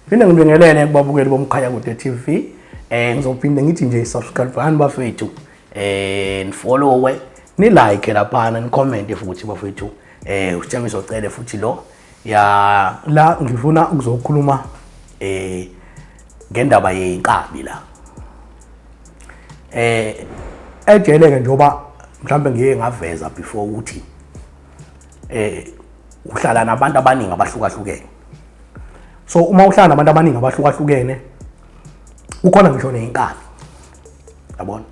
Phinde ngibingelele kubabukeli bomkhaya kude TV. Ngizophinde ngithi nje subscribe bani bafethu. Nifollowe, ni like lapha ni comment futhi bafethu. Usithembiso socele futhi lo ya la ngifuna ukuzokhuluma ngendaba yenkabi la. Ejeleke njoba mhlambe ngiye ngaveza before ukuthi uhlala nabantu abaningi abahlukahlukene. So uma uhlala nabantu abaningi abahlukahlukene ukhona ngisho nenkabi. Yabona?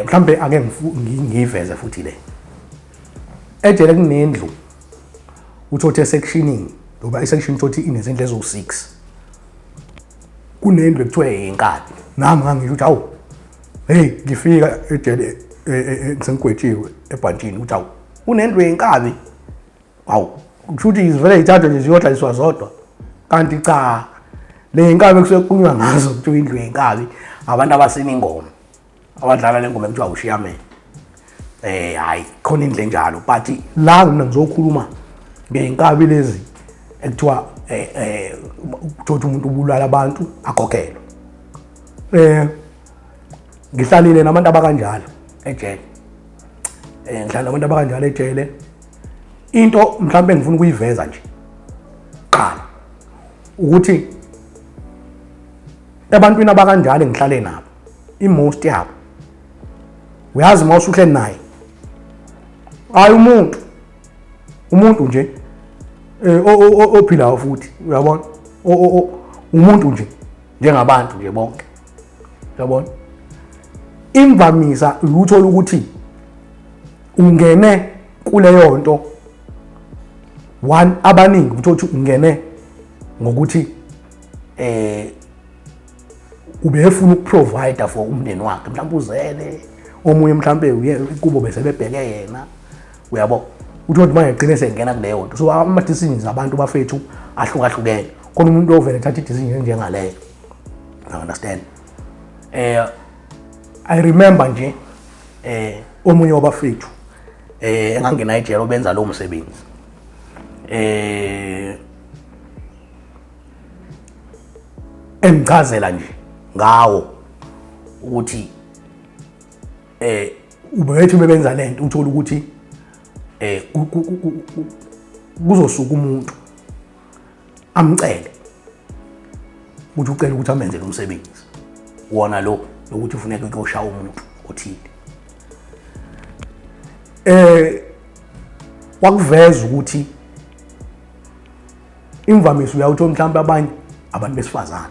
Mhlambe ake ngiveze futhi le. Ejele kunendlu uthothi sectioning ngoba isection thothi inezindlu ezo6. Kunendlu ekuthiwa yenkabi. Nami ngangisho ukuthi awu hey ngifika ejele ngisengwetshiwe ebhantshini ukuthi awu unendlu yenkabi. Awu kushuthi izivele ithathwe nje ziyodlaliswa zodwa. Kanti cha le inkabi ekusequnywa ngazo kuthiwa indlu yenkabi abantu abasina ingoma abadlala le ngoma ekuthiwa uShiyamene. Hayi khona indle enjalo but la mina ngizokhuluma ngeinkabi lezi ekuthiwa uthothi umuntu ubulala abantu akhokhelwe. Ngihlalile nabantu abakanjalo ejele. Ngihlala nabantu abakanjalo ejele. Into mhlambe ngifuna ukuyiveza nje qala ukuthi ebantwini abakanjalo ngihlale nabo imost yabo uyazi mawusuhleli naye hayi umuntu nje ophilayo futhi uyabona umuntu nje njengabantu nje bonke uyabona imvamisa uthola ukuthi ungene kuleyo nto one abaningi uthothi ungene ngokuthi ubefuna ukuprovide for umndeni wakhe mhlawumbe uzele omunye mhlawumbe kubo bese bebheke yena uyabo uthothi manje egcine sengena kuleyo nto so ama decisions abantu bafethu ahlukahlukene khona umuntu ovele ethatha decision njengaleyo. I understand. I remember nje omunye wabafethu engangena ejele obenza lo msebenzi engichazela nje ngawo ukuthi ubethi bebenza lento uthola ukuthi kuzosuka umuntu amcele ukuthi ucela ukuthi amenze lo msebenzi wona lo ukuthi ufuneka ukuyoshaya umuntu othile. Wakuveza ukuthi imvamisa uyawuthola mhlawumbe abanye abantu besifazana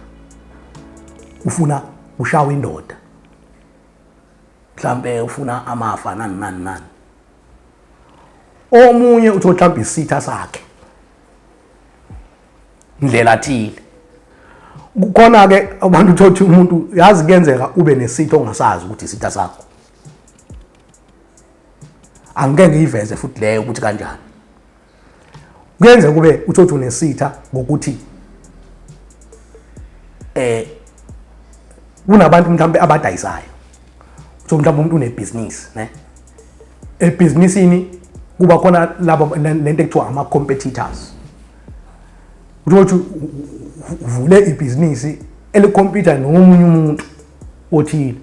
ufuna ushawa indoda mhlawumbe ufuna amafa nani omunye uthola mhlawumbe isitha sakhe indlela athile kukhona ke abantu uthothi umuntu yazi kuyenzeka ube nesitha ongasazi ukuthi isitha sakho. Angeke ngiyiveze futhi leyo ukuthi kanjani kuyenza kube uthothi unesitha ngokuthi kunabantu mhlawumbe abadayisayo so mhlawumbe umuntu unebusiness ne ebusinessini kuba khona labo lento ekuthiwa ama competitors uthothi uvule ibusiness elikompita nomunye umuntu othile.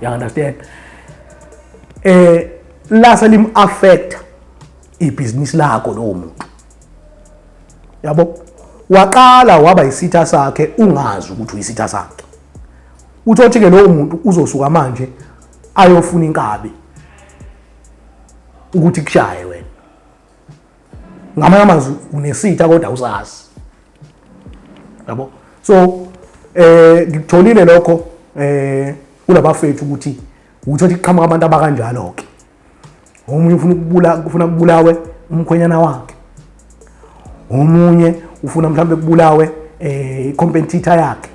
You understand? Lasa lim affect ibusiness lakho lo muntu yabo waqala waba isitha sakhe ungazi ukuthi uyisitha sakhe uthothi ke lo muntu uzosuka manje ayofuna inkabi ukuthi kushaye wena ngamanye amazwi unesitha kodwa usazi yabo so ngikutholile lokho kulabafethu ukuthi uthothi iqhamuka abantu abakanjalo ke omunye ufuna ukubulawe umkhwenyana wakhe omunye ufuna mhlambe kubulawe competitor yakhe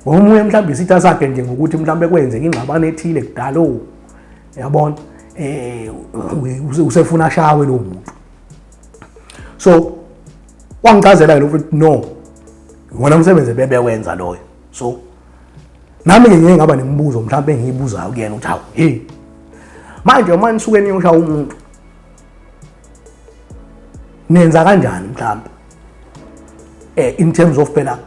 omunye mhlambe isitha sakhe nje ngokuthi mhlambe kwenzeke ingxabano ethile kudalo yabona usefuna ashawe lo muntu so wangichazela lo ukuthi no wona umsebenzi bebewenza loyo so nami ngeke ngaba nemibuzo mhlambe engiyibuzayo kuyena uthi hawu hey manje uma nisuke niyoshaya umuntu nenza kanjani mhlambe in terms of phela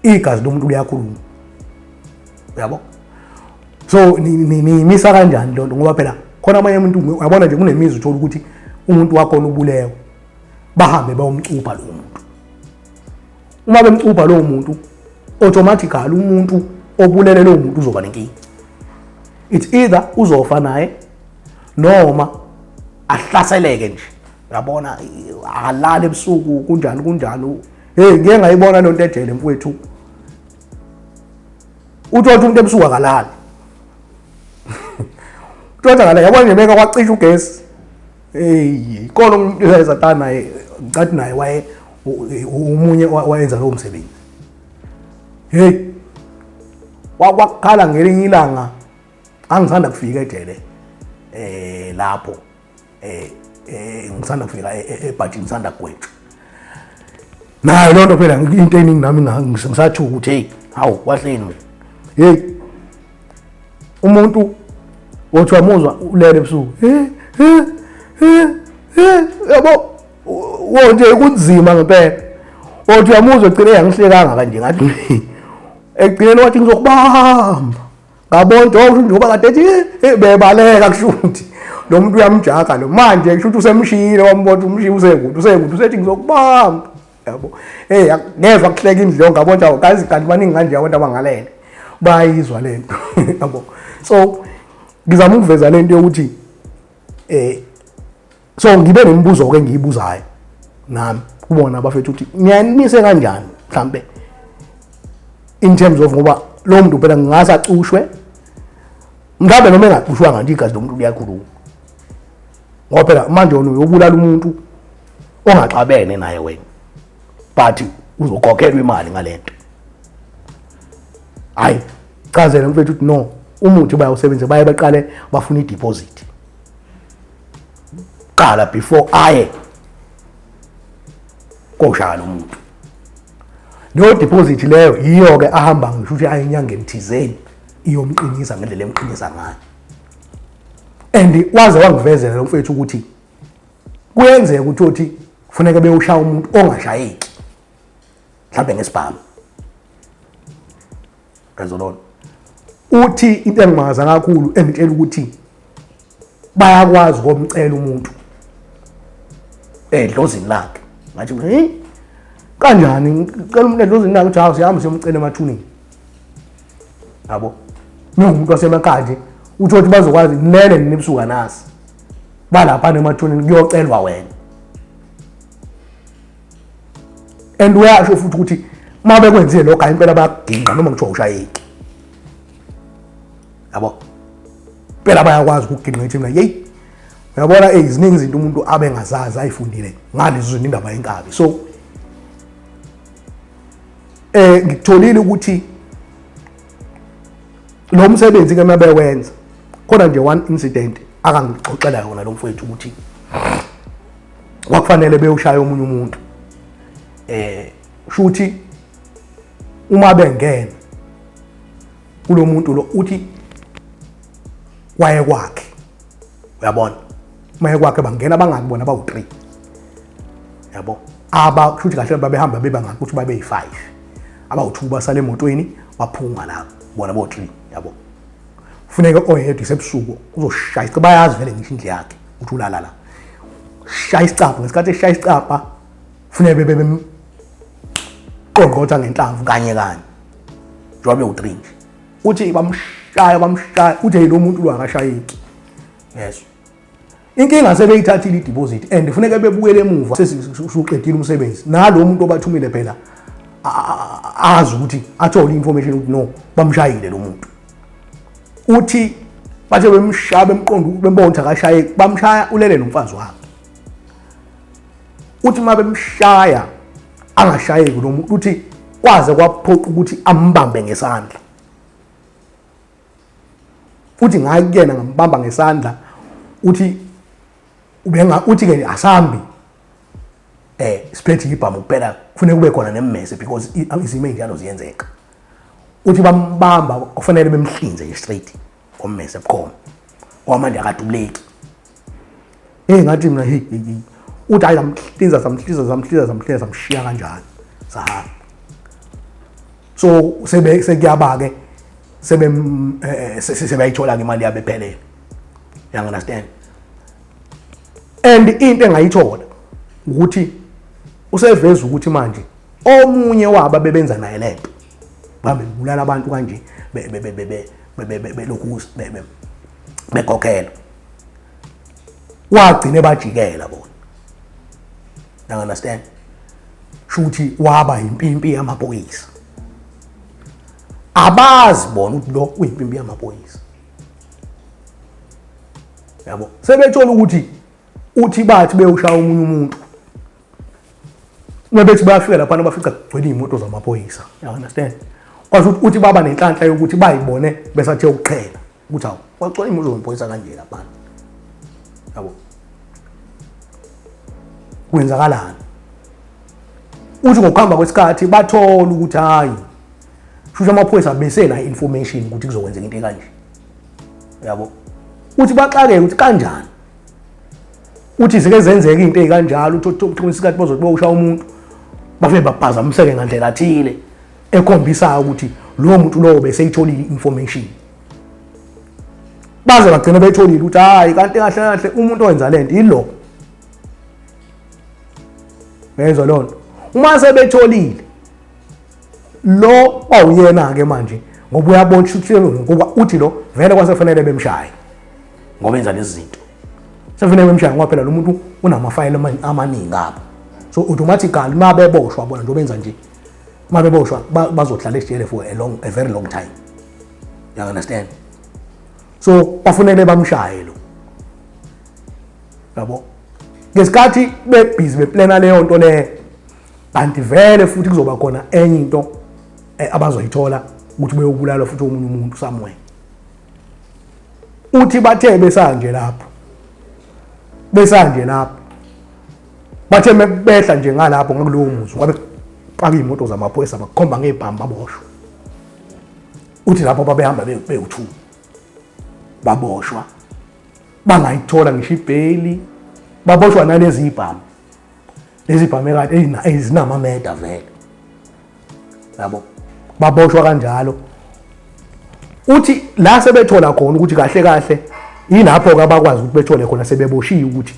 igazi lomuntu liyakhuluma, uyabo. So nimisa kanjani lonto ngoba phela khona amanye umuntu uyabona nje kunemizwa uthola ukuthi umuntu wakho onubulewe bahambe bayomcupha lo muntu. Uma bemcupha lo muntu automatically umuntu obulele lo muntu uzoba nenkinga. It's either uzofa naye noma ahlaseleke nje. Uyabona alale ebusuku kunjani. Hey ngeke ngayibona lonto ejele mfowethu. Uthola umuntu ebusuku akalali. Uthola ngala yabona nje beka kwacisha ugesi. Hey khona umuntu esathana naye ngathi naye waye umunye wayenza lo msebenzi. Hey wakhala ngelinye ilanga angisanda kufika ejele lapho ngisanda kufika ebhajini sanda kwethu nayo lonto phela into eningi nami ngisathi ukuthi hey hawu wahleni hey umuntu othi wamuzwa ulele ebusuku yabo wonje kunzima ngempela othi uyamuzwa egcine yangihlekanga kanje ngathi egcineni wathi ngizokubamba ngabona nje njengoba kade ethi bebaleka kushuthi lo muntu uyamjaka lo manje kushuthi usemshile wambona umshile usekude usethi ngizokubamba yabo ngezwe akuhleka indlonga ngabona nje kazi kanti baningi kanje abantu abangalele bayizwa lento yabo. So ngizama ukuveza lento yokuthi so ngibe nemibuzo ke ngiyibuzayo nami kubona abafethu ukuthi niyanise kanjani mhlambe in terms of ngoba lo muntu phela ngingasacushwe ngabe noma engacushwa ngathi igazi lomuntu liyakhuluma ngoba phela manje uyobulala umuntu ongaxabene naye wena but uzokhokhelwa imali ngalento. Hayi chazela mfethu ukuthi no umuthi bayawusebenza baye baqale bafuna i-deposit qala before aye koshana umuntu. Leyo deposit leyo yiyo ke ahamba ngisho ukuthi ayinyangeni thizeni iyomqinisa ngendlela emqinisa ngayo. And waze wangivezela lo mfethu ukuthi kuyenzeka ukuthi kufuneka bewushaya umuntu ongashayeki mhlawumbe ngesibhamu. Kazolona uthi into engimaza kakhulu engitshela ukuthi bayakwazi ukumcela umuntu edlozini lakhe ngathi hey kanjani ngicela umuntu edlozini lakhe ukuthi siyahamba siyomcela emathuneni yabo. Umuntu wasemakhaya nje uthi ukuthi bazokwazi nene nibusuka nasi balapha emathuneni kuyocelwa wena. And uyasho futhi ukuthi uma bekwenzile lokho impela bayaginqa noma ngithiwa ushayeki yabo. Phela bayakwazi ukuginqa ethi mina hey uyabona iziningi izinto umuntu abe ngazazi ayifundile ngalezo indaba yenkabi. So ngitholile ukuthi lo msebenzi ke mabe wenza khona nje one incident akangixoxela yona lo mfowethu ukuthi wakufanele bewushaya omunye umuntu shuthi uma bengena kulo muntu lo uthi waye kwakhe uyabona maye kwakhe bangena bangakubona bawu3 yabo aba shuthi kahle babehamba bebangaki ukuthi babe yi5 abawu2 basale emotweni baphunga la bona bo3 yabo. Kufuneka oyedwa isebusuku uzoshaya isicapha bayazi vele ngisho indle yakhe uthi ulala la shaya isicapha ngesikhathi eshaya isicapha kufuneka bebe qongqotha ngenhlamvu kanye njengoba bewu3 nje uthi bamshaya uthi lo muntu lo akashayeki. Yes inkinga sebeyithathile i-deposit and kufuneka bebuyele emuva sesisuqedile umsebenzi nalo muntu obathumile phela azi ukuthi athole information ukuthi no bamshayile lo muntu. Uthi bathe bemshaya bemqonda bembona akashayeki bamshaya ulele nomfazi wakhe. Uthi uma bemshaya angashayeki lo muntu uthi kwaze kwaphoqa ukuthi ambambe ngesandla. Uthi ngakuyena ngambamba ngesandla uthi uthi ke asambi siphethe ibhamu kuphela kufanele kube khona nemmese because izimo ezinjalo ziyenzeka. Uthi bambamba kufanele bemhlinze straight kommese ebukhoma kwamanje akadubuleki. Ngathi mina uthi hayi samhlinza samshiya kanjani sahamba. So sekuyaba ke sebeyithola ke imali yabo ephelele. You understand? And into engayithola ukuthi useveza ukuthi manje omunye wabo bebenza naye lento babe bulala abantu kanje belokhu bekhokhela wagcine bajikela bona. You understand? Shuthi waba impimpi yamaphoyisa. Abazi bona ukuthi lo uyimpimpi yamaphoyisa. Yabo sebethola ukuthi uthi bathi beyushaya umunye umuntu bebethi bayafika lapha bafica kugcwele imoto zamaphoyisa. You understand? Kwazi uthi baba nenhlanhla yokuthi bayibone besathe ukuqhela ukuthi awu kwagcwele imoto zamaphoyisa kanje lapha. Yabo kwenzakalani? Uthi ngokuhamba kwesikhathi bathola ukuthi hayi shusha amaphoyisa besena information ukuthi kuzokwenzeka into ekanje. Yabo uthi baxake ukuthi kanjani uthi zike zenzeka into ezikanjalo uthi isikhathi bazothi bawushaya umuntu bafe baphazamiseke ngandlela athile ekhombisa ukuthi lo muntu lo beseyitholile information. Baze bagcina betholile ukuthi hayi kanti kahle kahle umuntu owenza lento yilo. Benza lona uma sebetholile lo awuyena ke manje ngoba uyabona ukuthi ngoba uthi lo vele kwasefanele bemshaye ngoba enza lezi zinto. Sefanele bemshaye ngoba phela lo muntu unamafayile amaningi apha. So automatically mabeboshwa bona nje benza nje mabeboshwa bazohlala ejele for a very long time. You understand? So bafunele bamshaye lo. Yabo ngesikhathi bebhizi beplana leyo nto le kanti vele futhi kuzoba khona enye into abazoyithola ukuthi beyobulala futhi omunye umuntu somewhere. Uthi bathe besanje lapho bathe mebehla nje ngalapho ngakulowo muzi wabe qaba imoto zamaphoyisa bakhomba ngebhamba baboshwa. Uthi lapho babehamba bewu2 baboshwa bangayithola ngisho ibheli baboshwa nalezi ibhamba. Lezi ibhamba ekade ezinamameda vele. Yabo baboshwa kanjalo. Uthi la sebethola khona ukuthi kahle kahle yilapho ke abakwazi ukuthi bethole khona sebeboshiwe ukuthi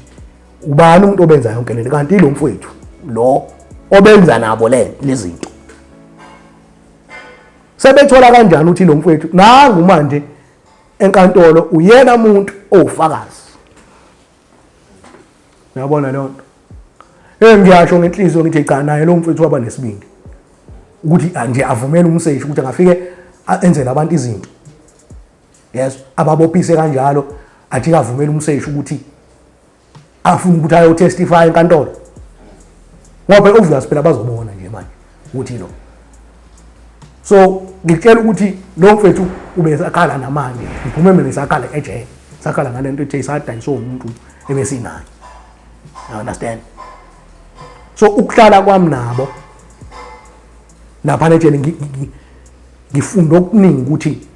ubani umuntu obenza yonke lento kanti lo mfowethu lo obenza nabo lezi zinto. Sebethola kanjani ukuthi lo mfowethu nangu manje enkantolo uyena umuntu ofakazi. Uyabona lo nto. Ngiyasho ngenhliziyo ngithi cha naye lo mfowethu waba nesibindi ukuthi nje avumele umseshi ukuthi angafike enze labantu izinto. Yes, ababophise kanjalo athi avumele umseshi ukuthi afuna ukuthi ayo testify enkantolo. Ngoba obvious phela bazobona nje manje ukuthi lo. So ngicela ukuthi lo mfethu ube sakhala namanje ngiphume nesakhala ejele sakhala ngalento ethi isadayisa umuntu ebesinayo. You understand? So ukuhlala kwami nabo lapha nejele ngifunda okuningi ukuthi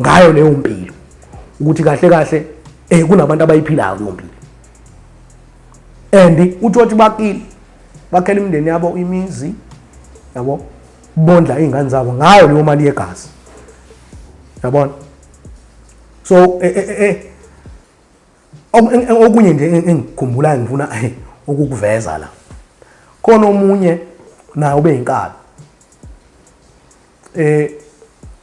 ngayo leyo mpilo ukuthi kahle kahle kunabantu abayiphilayo leyo mpilo. And uthi bakile bakhela imindeni yabo imizi yabo bondla izingane zabo ngayo leyo mali yegazi. Yabona? So okunye nje engikhumbula ngifuna ukukuveza la. Khona omunye naye obeyinkalo.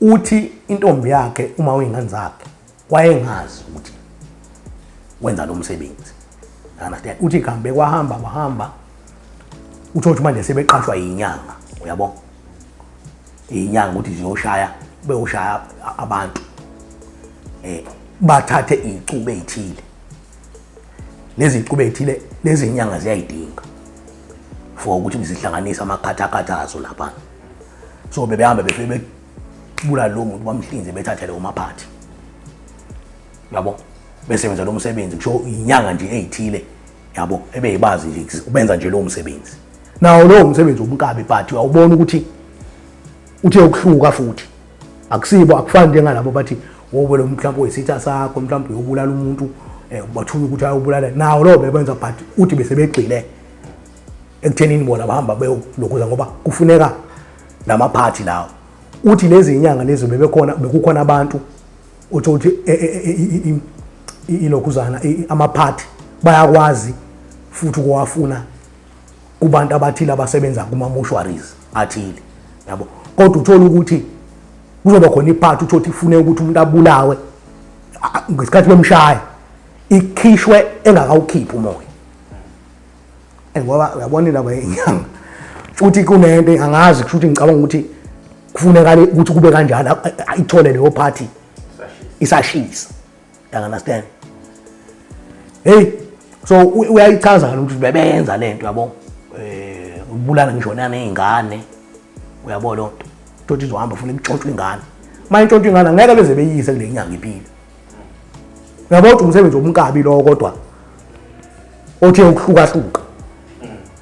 Uthi intombi yakhe uma uyingane zakhe wayengazi ukuthi wenza lo msebenzi. Understand? Uthi kambe kwahamba uthothi manje sebeqashwa inyanga. Uyabona? Inyanga ukuthi ziyoshaya beyoshaya abantu. Bathathe icube ezithile. Lezi icube ezithile lezi inyanga ziyayidinga for ukuthi bizihlanganisa amakhathakhathazo lapha. So bebehamba befike bula lo muntu bamhlinze bethathe leyo maphathi. Yabo besebenza lo msebenzi kusho inyanga nje ezithile yabo ebeyibazi nje ubenza nje lo msebenzi. Nawo lo msebenzi ubunkabi but awubona ukuthi uthe ukuhluka futhi akusibo akufani njengalabo bathi wobe lo mhlawumbe oyisitha sakho mhlawumbe uyobulala umuntu bathula ukuthi ayobulala nawo lo bebenza but uthi bese begxile ekuthenini bona bahamba beyolokuza ngoba kufuneka namaphathi lawo uthi lezi inyanga lezi bekukhona abantu uthi ilokuzana amaphathi bayakwazi futhi ukuwafuna kubantu abathile abasebenza kuma mortuaries athile yabo kodwa uthola ukuthi kuzoba khona iphathi uthi ifune ukuthi umuntu abulawe ngesikhathi bemshaya ikhishwe engakawukhiphi umoya ngoba uyabona indaba yenyanga futhi kunento angazi futhi ngicabanga ukuthi kufuneka ukuthi kube kanjalo ithole leyo party isashisa you understand hey so uyayichaza ukuthi bebenza lento yabo ubulala ngisho nezingane uyabona lonto ukuthi izohamba ufuna imtshontsho ingane manje intshontsho ingane ngeke beze beyise kule nyanga iphile uyabona ukuthi umsebenzi womkabi lo kodwa othi ukuhlukahluka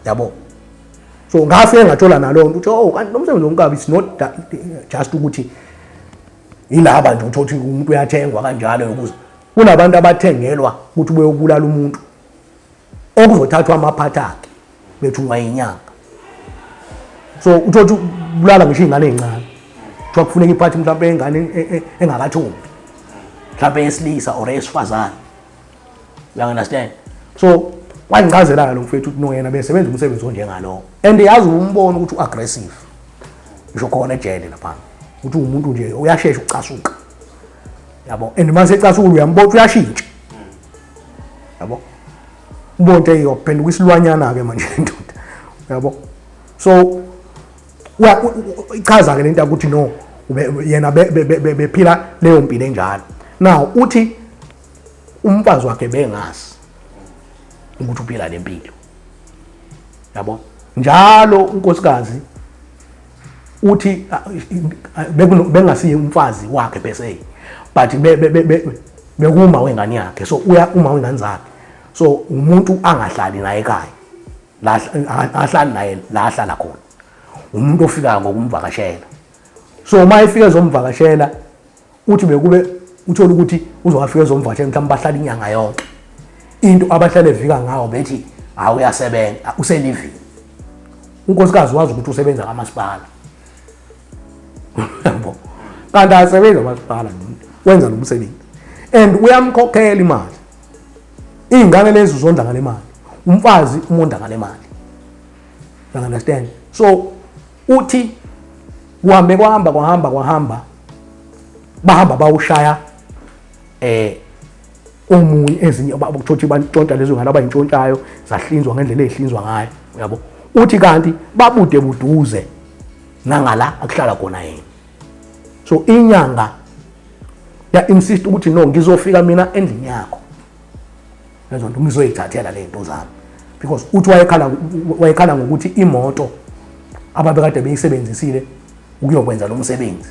yabo so ngafike ngathola nalonto uthi oh kanti nomsebenzi womkabi is not just ukuthi ilaba nje uthi umuntu uyathengwa kanjalo ukuze kunabantu abathengelwa ukuthi beyobulala umuntu okuzothathwa amaphathi akhe bethunga inyanga so uthi bulala ngisho ingane ezincane kuthiwa kufuneka iphathi mhlawumbe engane engakathumbi mhlawumbe esilisa or esifazane you understand so wangicazela lo mfethu ukuthi no yena besebenza umsebenzi onjengalo and yazi umbono ukuthi uaggressive ngisho khona ejele lapha ukuthi umuntu nje uyashesha ukucasuka yabo and mase ecasuka uyambona uyashintsha yabo umbonto eyophenduka isilwanyana ke manje ndoda yabo so ichaza ke lento ukuthi no yena bephila leyo mpilo enjalo now uthi umfazi wakhe bengazi ukuthi uphila lempilo yabo njalo unkosikazi uthi bengasiye umfazi wakhe bese but bekuma wengane yakhe so uya uma wengane zakhe so umuntu angahlali naye ekhaya la ahlali naye la ahlala khona umuntu ofika ngokumvakashela so uma efika ezomvakashela uthi bekube uthola ukuthi uzowafika ezomvakashela mhlawumbe bahlala inyanga yonke into abahlale evika ngawo bethi awuyasebenza uselivini unkosikazi wazi ukuthi usebenza kamasipala yabo kanti asebenza kamasipala wenza lo msebenzi and uyamkhokhela imali ingane lezi uzondla ngale mali umfazi umonda ngale mali you understand so uthi uhambe kwahamba bahamba bawushaya omunye ezinye abakuthothi bantshontsha lezo ngane abayintshontshayo zahlinzwa ngendlela ehlinzwa ngayo yabo uthi kanti babude buduze nangala akuhlala khona yena so inyanga ya insist ukuthi no ngizofika mina endlini yakho lezo nto ngizoyithathela lento zami because uthi wayekhala ngokuthi imoto ababekade beyisebenzisile ukuyokwenza lo msebenzi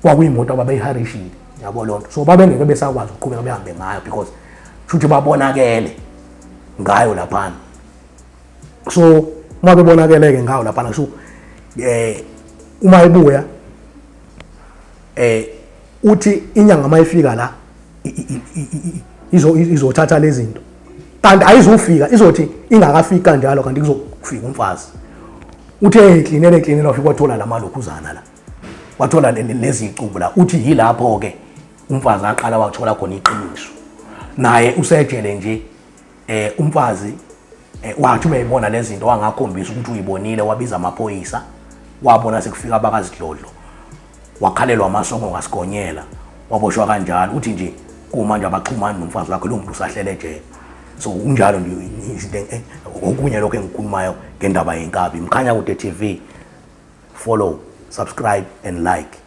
kwakuyimoto ababeyiharishile yabo lonto so babengeke besakwazi ukuqhubeka behambe ngayo because futhi babonakele ngayo lapha so uma bebonakeleke ngayo lapha so uma ebuya uthi inyanga mayifika la izothatha lezi zinto kanti ayizofika izothi ingakafika njalo kanti kuzofika umfazi uthe eklinela ufika wathola lamalokhuzana la wathola lezi icubu la uthi yilapho ke umfazi aqala wathola khona iqiniso naye usejele nje umfazi wathi uyibona lezi zinto wangakhombisa ukuthi uyibonile wabiza amaphoyisa wabona sekufika abakazidlodlo wakhalelwa amasongo ngasigonyela waboshwa kanjalo uthi nje kumanje abaxhumana nomfazi wakhe lo muntu usahlele ejele so unjalo nje izinto okunye lokho engikhulumayo ngendaba yenkabi Mkhanya Kude TV follow subscribe and like